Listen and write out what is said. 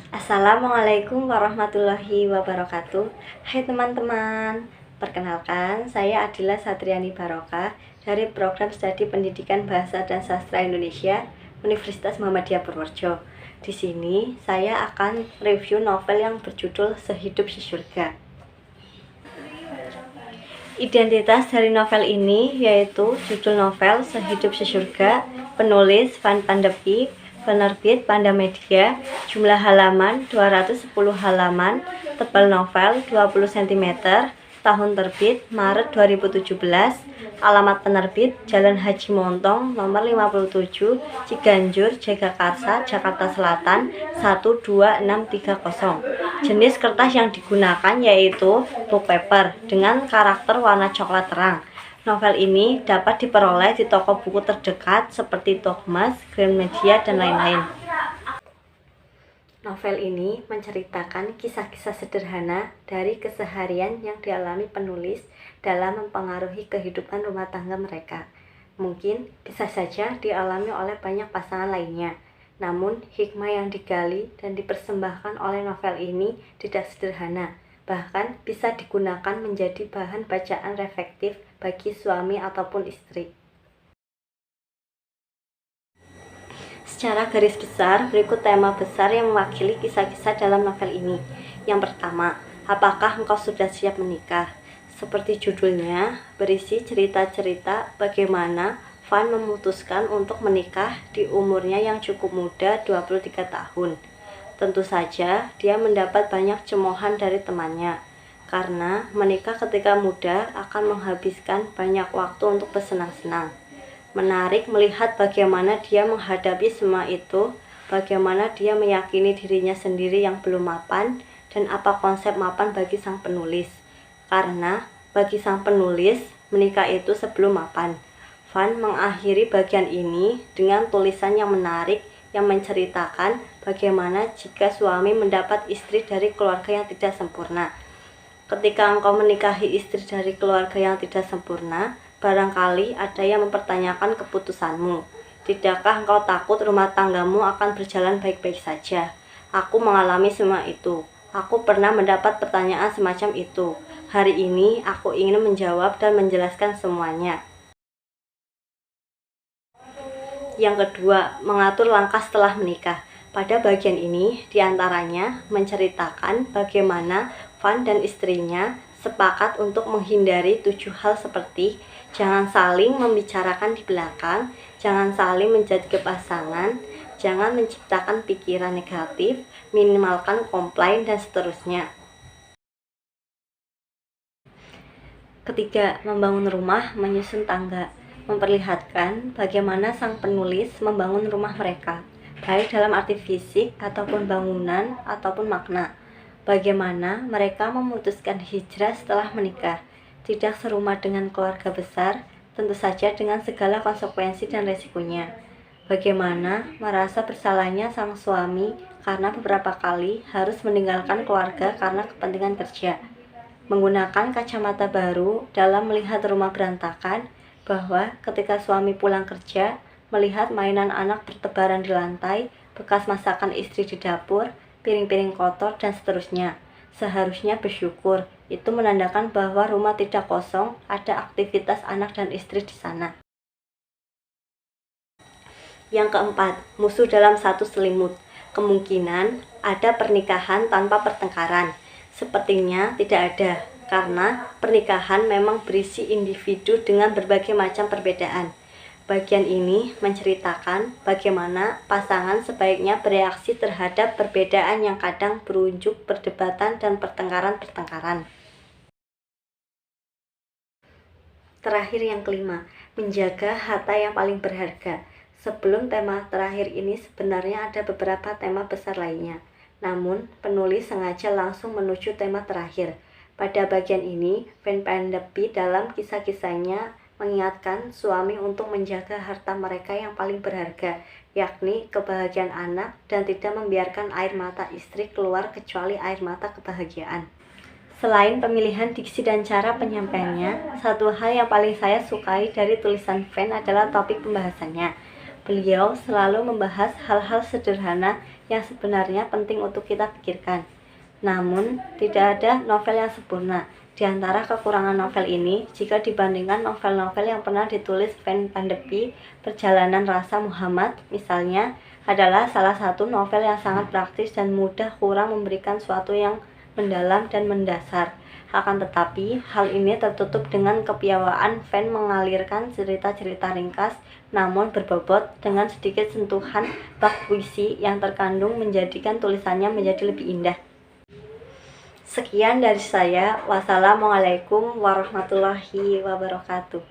Assalamualaikum warahmatullahi wabarakatuh. Hai teman-teman, perkenalkan saya Adila Satriani Barokah dari Program Studi Pendidikan Bahasa dan Sastra Indonesia Universitas Muhammadiyah Purworejo. Di sini saya akan review novel yang berjudul Sehidup Sesurga. Identitas dari novel ini yaitu judul novel Sehidup Sesurga, penulis Van Pandepi, penerbit Panda Media, jumlah halaman 210 halaman, tebal novel 20 cm, tahun terbit Maret 2017, alamat penerbit Jalan Haji Montong nomor 57, Ciganjur, Jagakarsa, Jakarta Selatan 12630. Jenis kertas yang digunakan yaitu book paper dengan karakter warna coklat terang. Novel ini dapat diperoleh di toko buku terdekat seperti Tokmas, Gramedia, dan lain-lain. Novel ini menceritakan kisah-kisah sederhana dari keseharian yang dialami penulis dalam mempengaruhi kehidupan rumah tangga mereka. Mungkin bisa saja dialami oleh banyak pasangan lainnya, namun hikmah yang digali dan dipersembahkan oleh novel ini tidak sederhana, bahkan bisa digunakan menjadi bahan bacaan reflektif bagi suami ataupun istri. Secara garis besar, berikut tema besar yang mewakili kisah-kisah dalam novel ini. Yang pertama, apakah engkau sudah siap menikah? Seperti judulnya, berisi cerita-cerita bagaimana Van memutuskan untuk menikah di umurnya yang cukup muda, 23 tahun. Tentu saja, dia mendapat banyak cemoohan dari temannya, karena menikah ketika muda akan menghabiskan banyak waktu untuk bersenang-senang. Menarik melihat bagaimana dia menghadapi semua itu, bagaimana dia meyakini dirinya sendiri yang belum mapan, dan apa konsep mapan bagi sang penulis. Karena bagi sang penulis, menikah itu sebelum mapan. Van mengakhiri bagian ini dengan tulisan yang menarik yang menceritakan bagaimana jika suami mendapat istri dari keluarga yang tidak sempurna. Ketika engkau menikahi istri dari keluarga yang tidak sempurna, barangkali ada yang mempertanyakan keputusanmu. Tidakkah engkau takut rumah tanggamu akan berjalan baik-baik saja? Aku mengalami semua itu. Aku pernah mendapat pertanyaan semacam itu. Hari ini aku ingin menjawab dan menjelaskan semuanya. Yang kedua, mengatur langkah setelah menikah. Pada bagian ini, diantaranya menceritakan bagaimana Van dan istrinya sepakat untuk menghindari 7 hal seperti jangan saling membicarakan di belakang, jangan saling menjadi pasangan, jangan menciptakan pikiran negatif, minimalkan komplain, dan seterusnya. Ketiga, membangun rumah, menyusun tangga. Memperlihatkan bagaimana sang penulis membangun rumah mereka, baik dalam arti fisik ataupun bangunan ataupun makna. Bagaimana mereka memutuskan hijrah setelah menikah, tidak serumah dengan keluarga besar, tentu saja dengan segala konsekuensi dan resikonya. Bagaimana merasa bersalahnya sang suami karena beberapa kali harus meninggalkan keluarga karena kepentingan kerja. Menggunakan kacamata baru dalam melihat rumah berantakan, bahwa ketika suami pulang kerja, melihat mainan anak bertebaran di lantai, bekas masakan istri di dapur, piring-piring kotor, dan seterusnya. Seharusnya bersyukur, itu menandakan bahwa rumah tidak kosong, ada aktivitas anak dan istri di sana. Yang keempat, musuh dalam satu selimut. Kemungkinan ada pernikahan tanpa pertengkaran. Sepertinya tidak ada, karena pernikahan memang berisi individu dengan berbagai macam perbedaan. Bagian ini menceritakan bagaimana pasangan sebaiknya bereaksi terhadap perbedaan yang kadang berujung perdebatan dan pertengkaran-pertengkaran. Terakhir yang kelima, menjaga harta yang paling berharga. Sebelum tema terakhir ini sebenarnya ada beberapa tema besar lainnya. Namun, penulis sengaja langsung menuju tema terakhir. Pada bagian ini, Van Pandepi dalam kisah-kisahnya mengingatkan suami untuk menjaga harta mereka yang paling berharga, yakni kebahagiaan anak, dan tidak membiarkan air mata istri keluar kecuali air mata kebahagiaan. Selain pemilihan diksi dan cara penyampaiannya, satu hal yang paling saya sukai dari tulisan Van adalah topik pembahasannya. Beliau selalu membahas hal-hal sederhana yang sebenarnya penting untuk kita pikirkan. Namun, tidak ada novel yang sempurna. Di antara kekurangan novel ini, jika dibandingkan novel-novel yang pernah ditulis Van Pandepie, Perjalanan Rasa Muhammad, misalnya, adalah salah satu novel yang sangat praktis dan mudah, kurang memberikan suatu yang mendalam dan mendasar. Akan tetapi, hal ini tertutup dengan kepiawaian Van mengalirkan cerita-cerita ringkas, namun berbobot dengan sedikit sentuhan bak puisi yang terkandung menjadikan tulisannya menjadi lebih indah. Sekian dari saya. Wassalamualaikum warahmatullahi wabarakatuh.